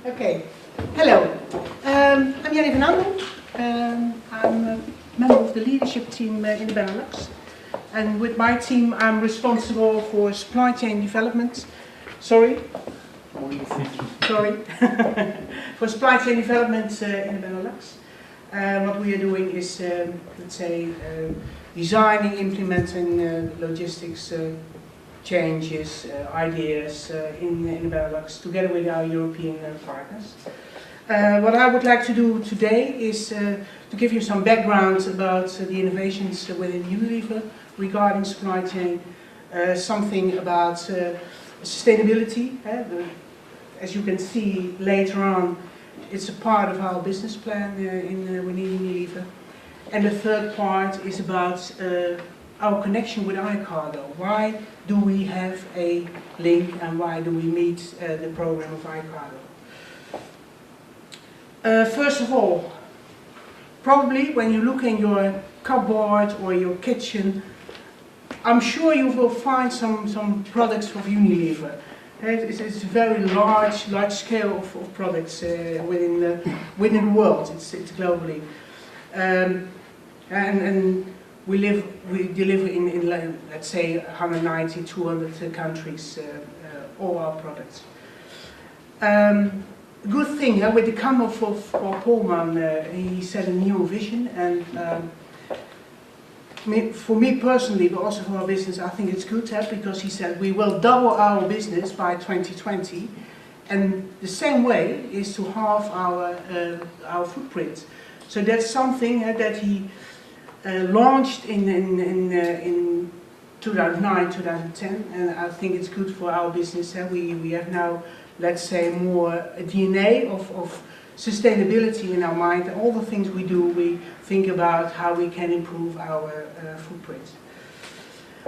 Okay, hello. I'm Jannie van Andel. I'm a member of the leadership team in the Benelux. And with my team, I'm responsible for supply chain development. Sorry? Sorry. For supply chain development in the Benelux. What we are doing is, let's say, designing, implementing logistics changes, ideas in the Benelux together with our European partners. What I would like to do today is to give you some background about the innovations within Unilever regarding supply chain, something about sustainability. As you can see later on, it's a part of our business plan within Unilever. And the third part is about our connection with iCargo. Why do we have a link and why do we meet the program of iCargo? First of all, probably when you look in your cupboard or your kitchen, I'm sure you will find some products of Unilever. It's a very large scale of products within the world. It's globally, and we deliver in let's say 190, 200 countries all our products. Good thing with the come of Paul Polman, he set a new vision, and for me personally, but also for our business, I think it's good because he said we will double our business by 2020, and the same way is to halve our footprint. So that's something that he launched in 2009, 2010, and I think it's good for our business. We have now, let's say, more a DNA of sustainability in our mind. All the things we do, we think about how we can improve our footprint.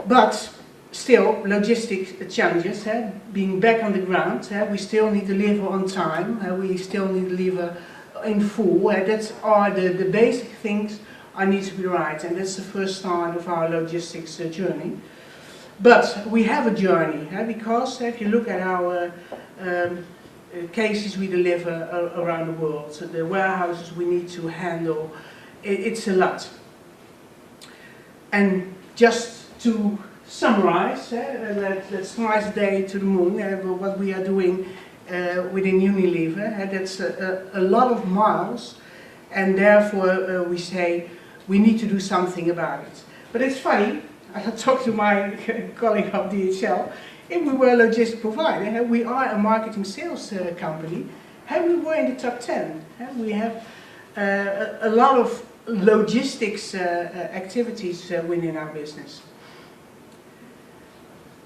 But still, logistic challenges, being back on the ground, we still need to deliver on time, we still need to deliver in full. That's are the basic things I need to be right, and that's the first start of our logistics journey. But we have a journey, because if you look at our cases we deliver around the world, so the warehouses we need to handle, it's a lot. And just to summarize, let's fly today to the moon, what we are doing within Unilever, that's a lot of miles, and therefore we say we need to do something about it. But it's funny, I talked to my colleague of DHL, if we were a logistics provider, we are a marketing sales company, we were in the top 10. We have a lot of logistics activities within our business.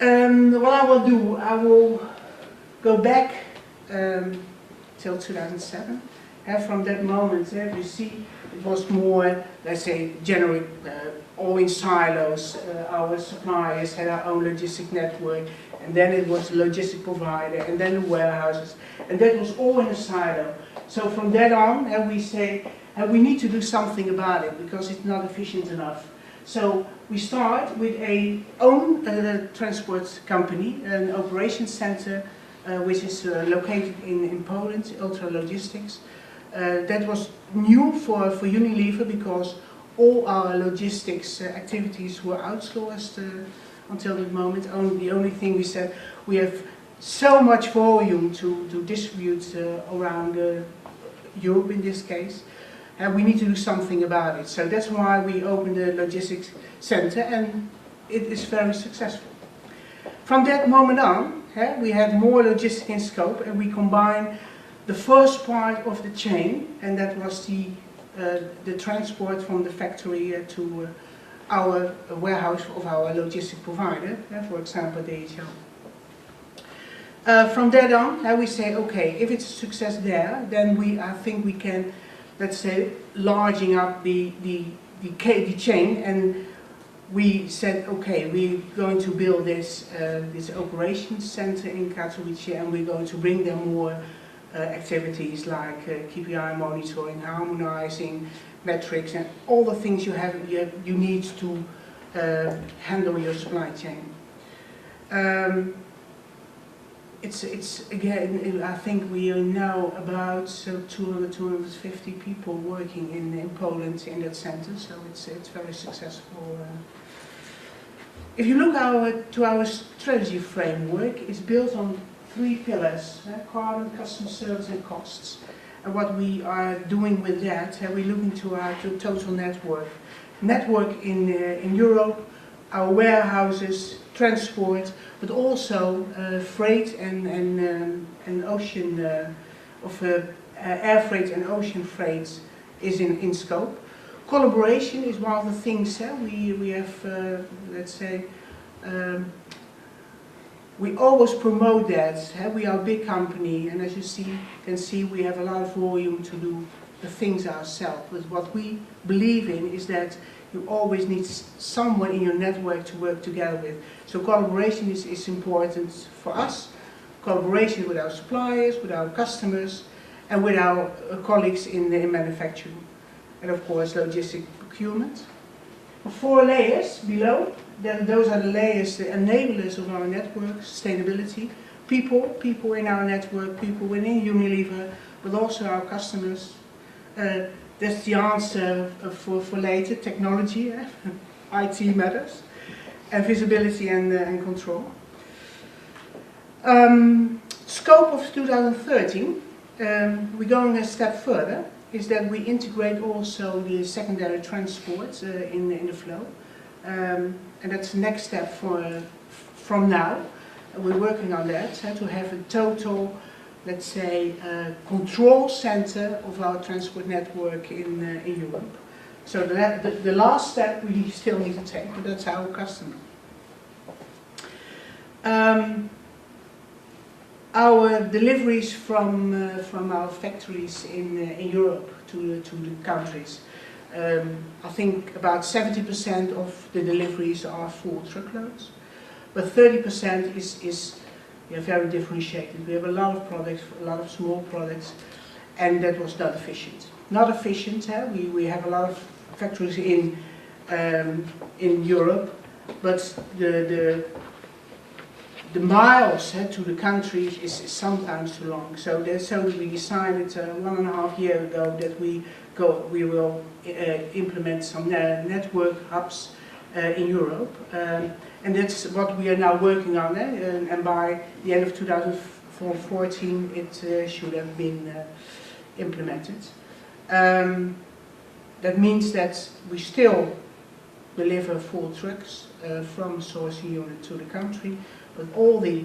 What I will do, I will go back till 2007. From that moment, you see, it was more, let's say, generic, all in silos. Our suppliers had our own logistic network, and then it was a logistic provider, and then the warehouses, and that was all in a silo. So from that on, we say, we need to do something about it because it's not efficient enough. So we start with a own transport company, an operations center, which is located in Poland, Ultra Logistics. That was new for Unilever because all our logistics activities were outsourced until the moment. The only thing we said, we have so much volume to distribute around Europe in this case, and we need to do something about it. So that's why we opened the logistics center, and it is very successful. From that moment on, we had more logistics in scope, and we combined the first part of the chain, and that was the transport from the factory to our warehouse of our logistic provider, for example DHL. From that on, we say, okay, if it's a success there, then I think we can, let's say, larging up the chain, and we said, okay, we're going to build this operations center in Katowice, and we're going to bring them more activities like KPI monitoring, harmonizing metrics, and all the things you need to handle your supply chain. it's again, I think we are now about 200, 250 people working in Poland in that center, so it's very successful. If you look to our strategy framework, it's built on 3 pillars: carbon, customer service, and costs. And what we are doing with that, we're looking to our total network in Europe, our warehouses, transport, but also freight and ocean air freight and ocean freight is in scope. Collaboration is one of the things we have, let's say, we always promote that. We are a big company, and as you can see, we have a lot of volume to do the things ourselves. But what we believe in is that you always need someone in your network to work together with. So collaboration is important for us. Collaboration with our suppliers, with our customers, and with our colleagues in manufacturing. And of course, logistic procurement. 4 layers below, those are the layers, the enablers of our network: sustainability, people in our network, people within Unilever, but also our customers. That's the answer for later: technology, IT matters, and visibility and control. Scope of 2013, we're going a step further, is that we integrate also the secondary transport in the flow. And that's the next step from now. We're working on that, to have a total, let's say, control center of our transport network in Europe. So the last step we still need to take, but that's our customer. Our deliveries from our factories in Europe to the countries, I think about 70% of the deliveries are full truckloads, but 30% is very differentiated. We have a lot of products, a lot of small products, and that was not efficient. Not efficient. We have a lot of factories in Europe, but the miles to the countries is sometimes too long. So we decided 1.5 years ago that we will implement some network hubs in Europe, and that's what we are now working on. And by the end of 2014, it should have been implemented. That means that we still deliver full trucks from sourcing unit to the country, but all the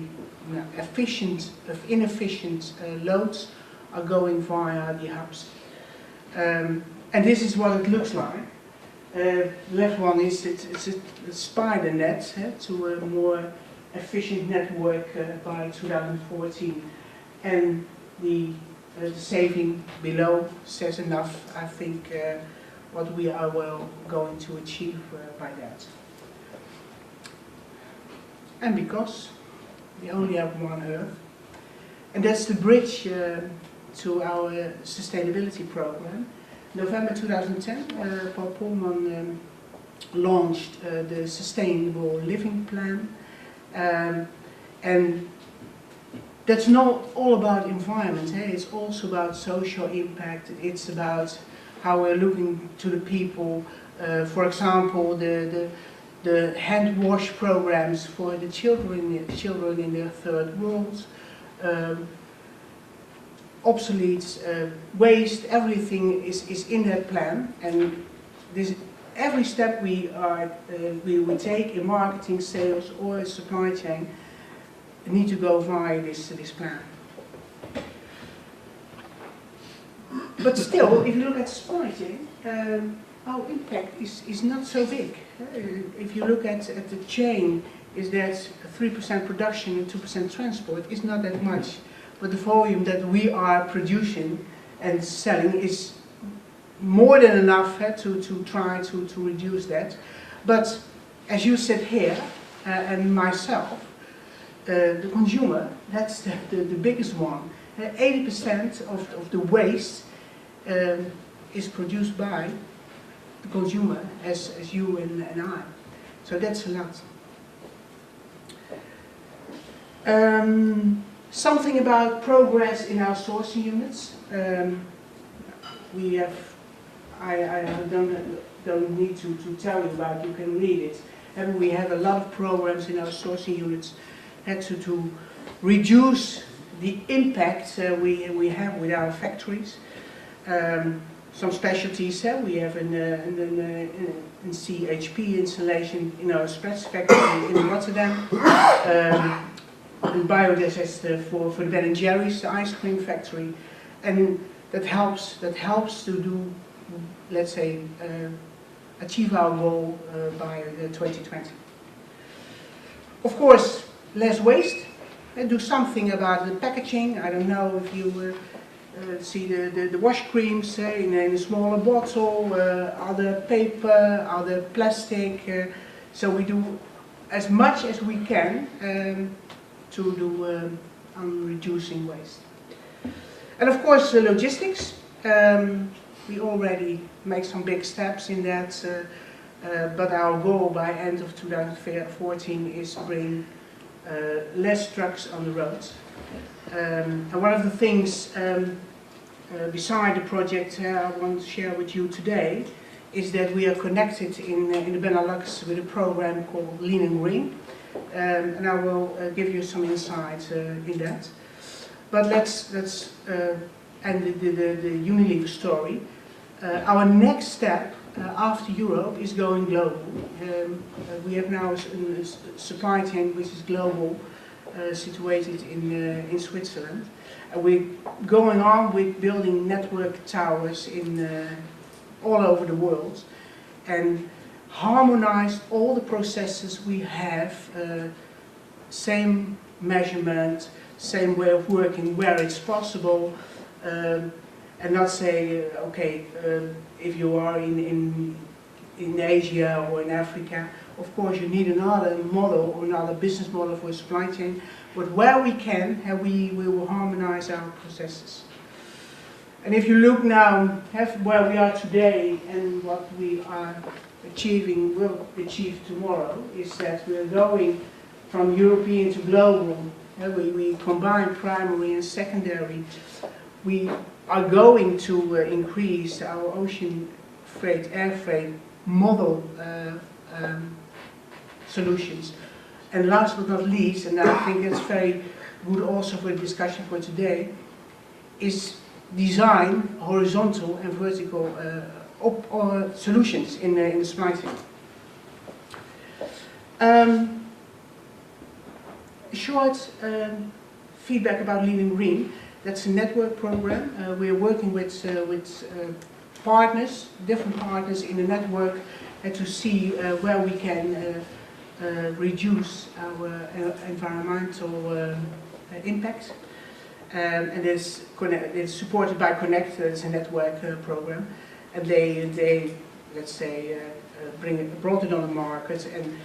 inefficient loads are going via the hubs. And this is what it looks like. The left one is it's a spider net to a more efficient network by 2014. And the saving below says enough, I think, what we are well going to achieve by that. And because we only have one Earth, and that's the bridge to our sustainability program. November 2010, Paul Polman launched the Sustainable Living Plan, and that's not all about environment. It's also about social impact. It's about how we're looking to the people. For example, the hand wash programs for the children in the third world, obsolete, waste, everything is in that plan, and every step we take in marketing, sales, or supply chain need to go via this plan. But still, if you look at supply chain, our impact is not so big. If you look at the chain, is that 3% production and 2% transport is not that much. But the volume that we are producing and selling is more than enough to try to reduce that. But as you said here, and myself, the consumer, that's the biggest one. 80% of the waste is produced by the consumer, as you and I. So that's a lot. Something about progress in our sourcing units. We have, I don't need to tell you about, you can read it. And we have a lot of programs in our sourcing units to reduce the impact we have with our factories. Some specialties we have in CHP installation in our express factory in Rotterdam. And biodigester for the Ben & Jerry's, the ice cream factory. And that helps to do, let's say, achieve our goal by 2020. Of course, less waste. Do something about the packaging. I don't know if you see the wash creams in a smaller bottle, other paper, other plastic. So we do as much as we can to do on reducing waste. And of course, logistics. We already make some big steps in that, but our goal by end of 2014 is to bring less trucks on the roads. And one of the things beside the project I want to share with you today is that we are connected in the Benelux with a program called Lean and Green, and I will give you some insight in that. But let's end the Unilever story. Our next step after Europe is going global. We have now a supply chain which is global, situated in Switzerland. And we're going on with building network towers all over the world and harmonize all the processes we have, same measurement, same way of working where it's possible, and not say, okay, if you are in Asia or in Africa, of course you need another model or another business model for supply chain, but where we can, we will harmonize our processes. And if you look now where we are today and what we are achieving, will achieve tomorrow, is that we are going from European to global. We combine primary and secondary. We are going to increase our ocean freight, air freight model solutions. And last but not least, and I think it's very good also for the discussion for today, is design horizontal and vertical solutions in the supply chain. Short feedback about Lean and Green. That's a network program. We are working with partners, different partners in the network, to see where we can reduce our environmental impact. And it's supported by Connect. It's a network program, and they let's say brought it on the market. And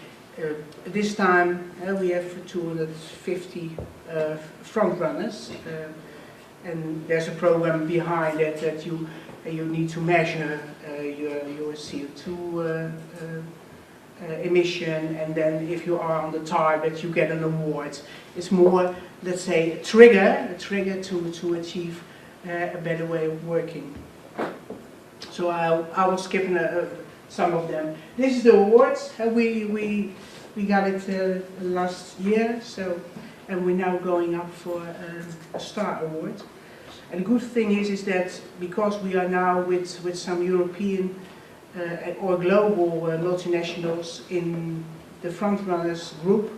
this time we have 250 front runners, and there's a program behind it that you need to measure your CO2 emission, and then if you are on the target you get an award. It's more, let's say, a trigger to achieve a better way of working. So I will skip some of them. This is the awards. We got it last year, so, and we're now going up for a Star Award. And the good thing is that because we are now with some European or global multinationals in the frontrunners group,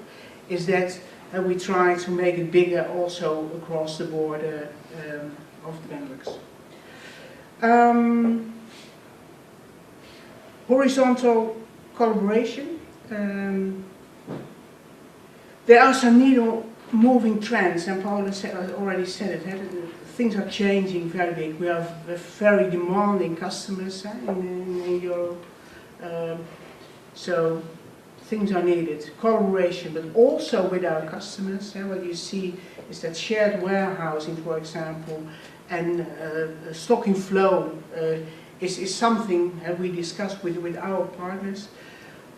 is that we try to make it bigger also across the border of the Benelux. Horizontal collaboration. There are some needle-moving trends, and Paul already said it. Things are changing very big. We have very demanding customers in Europe, so things are needed. Collaboration, but also with our customers. What you see is that shared warehousing, for example, and stocking flow is something we discuss with our partners.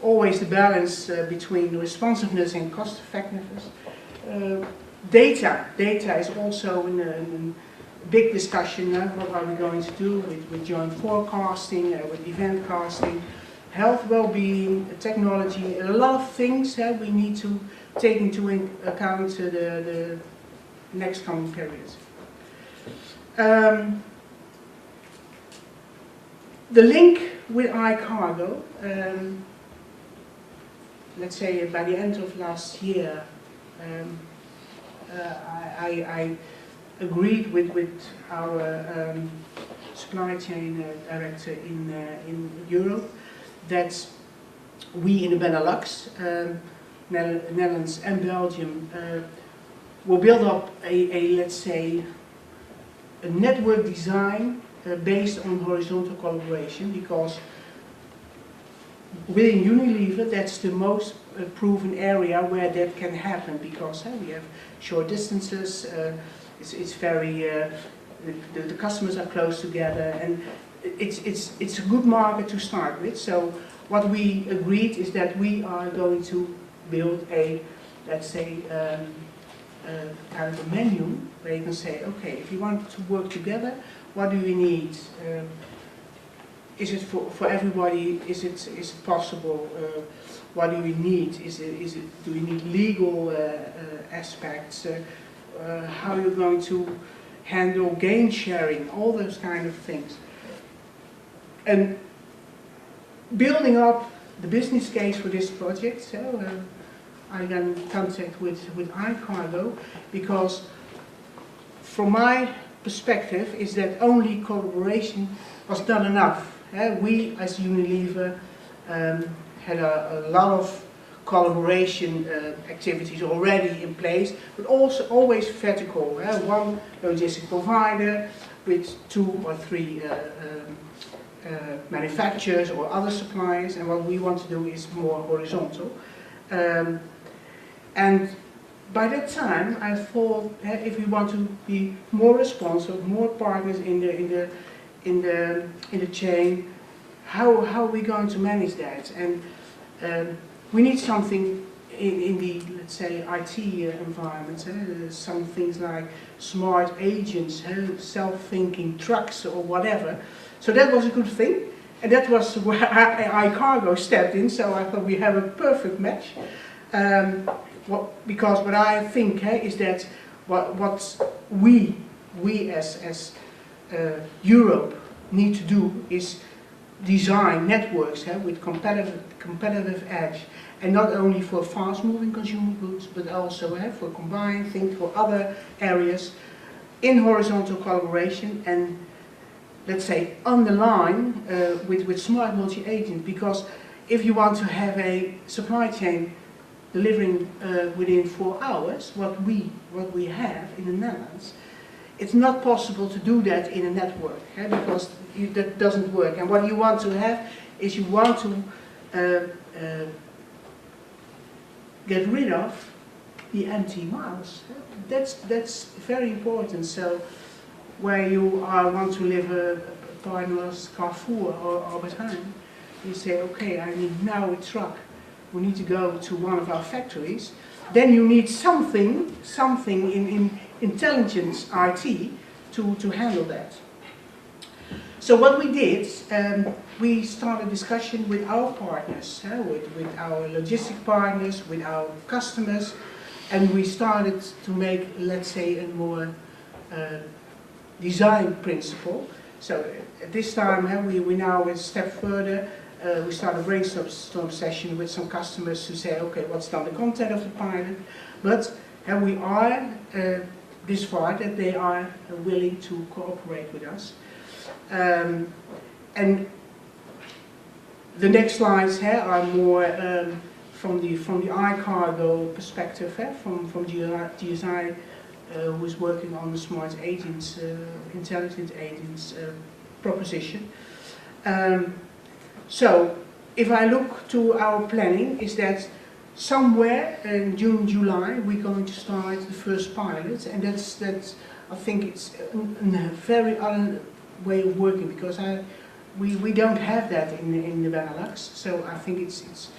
Always the balance between responsiveness and cost effectiveness. Data is also in a big discussion. What are we going to do with joint forecasting, with event casting, health, well-being, technology, a lot of things we need to take into account the next coming periods. The link with iCargo, let's say by the end of last year, I agreed with our supply chain director in Europe that we in the Benelux, Netherlands and Belgium, will build up let's say, a network design based on horizontal collaboration, because within Unilever that's the most proven area where that can happen, because we have short distances, it's very, the customers are close together, and it's a good market to start with. So what we agreed is that we are going to build a, let's say, kind of a menu where you can say, okay, if you want to work together, what do we need? Is it for everybody? Is it possible? What do we need? Do we need legal aspects? How are you going to handle gain sharing? All those kind of things. And building up the business case for this project, so I got in contact with iCargo, because from my perspective is that only collaboration was not enough. We as Unilever had a lot of collaboration activities already in place, but also always vertical. One logistic provider with 2 or 3 manufacturers or other suppliers, and what we want to do is more horizontal. And by that time, I thought if we want to be more responsive, more partners in the chain, how are we going to manage that? And we need something in the, let's say, IT environment. Some things like smart agents, self-thinking trucks or whatever. So that was a good thing, and that was where iCargo stepped in. So I thought we have a perfect match. Because what I think is that what we as Europe need to do is design networks with competitive edge, and not only for fast-moving consumer goods, but also for combined things for other areas in horizontal collaboration, and let's say underline with smart multi-agent. Because if you want to have a supply chain delivering within 4 hours, what we have in the Netherlands, it's not possible to do that in a network, because that doesn't work. And what you want to have is you want to get rid of the empty miles. That's very important. So where you want to live a partner's Carrefour or Albert Heijn, you say, okay, I need now a truck. We need to go to one of our factories. Then you need something in intelligence IT to handle that. So what we did, we started discussion with our partners, with our logistic partners, with our customers, and we started to make, let's say, a more design principle. So at this time, we now a step further. We started a brainstorm session with some customers to say, okay, what's now the content of the pilot? But we are this far that they are willing to cooperate with us. And the next slides are more from the iCargo perspective, from GSI, who is working on the smart agents, intelligent agents proposition. So if I look to our planning, is that somewhere in June, July, we're going to start the first pilot, and that's I think it's a very other way of working, because we don't have that in the Benelux. So I think it's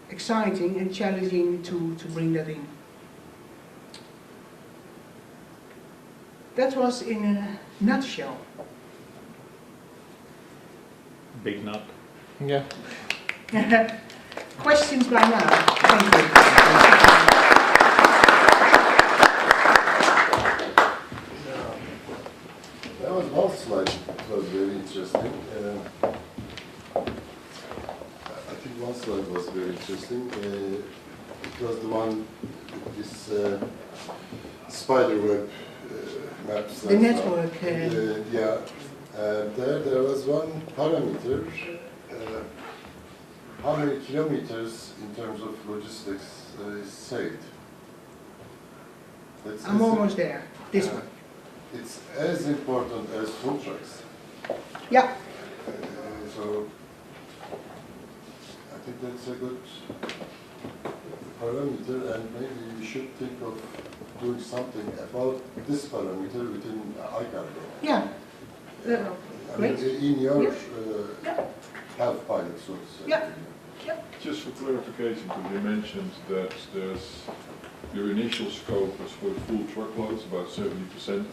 exciting and challenging to bring that in. That was in a nutshell. Big nut. Yeah. Questions by now? Thank you. There was one slide that was very interesting. I think one slide was very interesting. It was the one with this spider web maps. The network. Yeah. There was one parameter. How many kilometers in terms of logistics is saved? I'm almost there. This one. It's as important as food trucks. Yeah. So I think that's a good parameter, and maybe we should think of doing something about this parameter within iCargo. Yeah. I Great. mean, in your Yeah. health pilot, so to say. Yeah. Just for clarification, because you mentioned that your initial scope was for full truckloads, about 70%.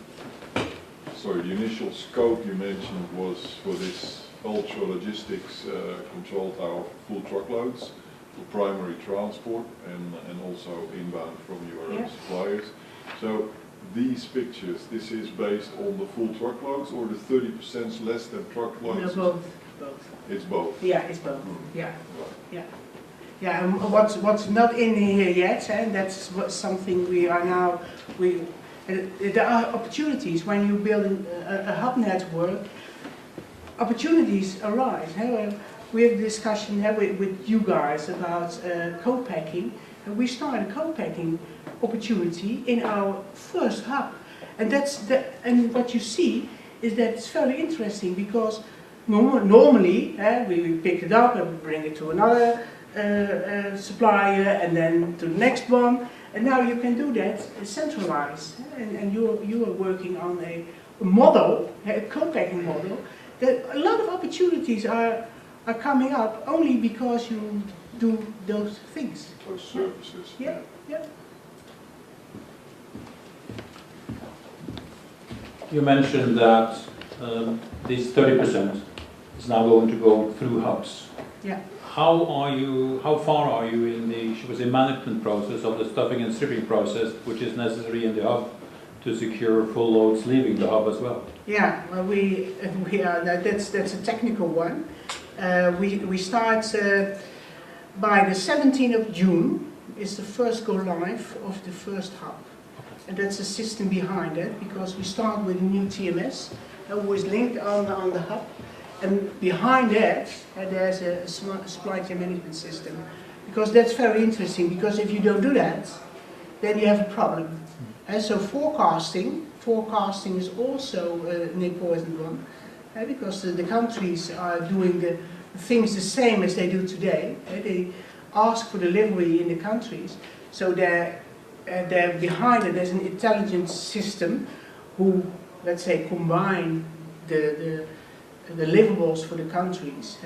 Sorry, the initial scope you mentioned was for this ultra logistics control tower for full truckloads, for primary transport and also inbound from your suppliers. So these pictures, this is based on the full truckloads or the 30% less than truckloads? No, both. Both. It's both. Yeah, it's both. Yeah. Yeah. Yeah, and what's not in here yet, and that's something we are now, there are opportunities when you build a hub network, opportunities arise. We have a discussion with you guys about co-packing, and we started a co-packing opportunity in our first hub. And and what you see is that it's very interesting because normally we pick it up and bring it to another supplier and then to the next one, and now you can do that centralized, and you are working on a model, a co-packing model, that a lot of opportunities are coming up only because you do those things. Those services. Yeah, yeah. You mentioned that this 30% is now going to go through hubs. Yeah. How far are you in the, should we say, management process of the stuffing and stripping process, which is necessary in the hub to secure full loads leaving the hub as well? Yeah, well, we are, that's a technical one. We start by the 17th of June is the first go live of the first hub. And that's the system behind it, because we start with a new TMS, who is linked on the hub. And behind that, there's a supply chain management system. Because that's very interesting, because if you don't do that, then you have a problem. And so forecasting is also an important one, because the countries are doing the things the same as they do today. They ask for delivery in the countries, so they're behind it. There's an intelligence system who, let's say, combine the deliverables for the countries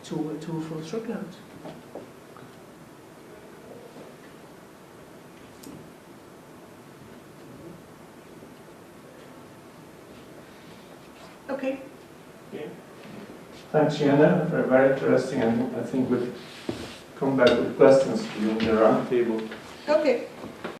to a full truckload. Okay. Okay. Thanks, Jannie. Very interesting, and I think we'll come back with questions during the round table. Okay.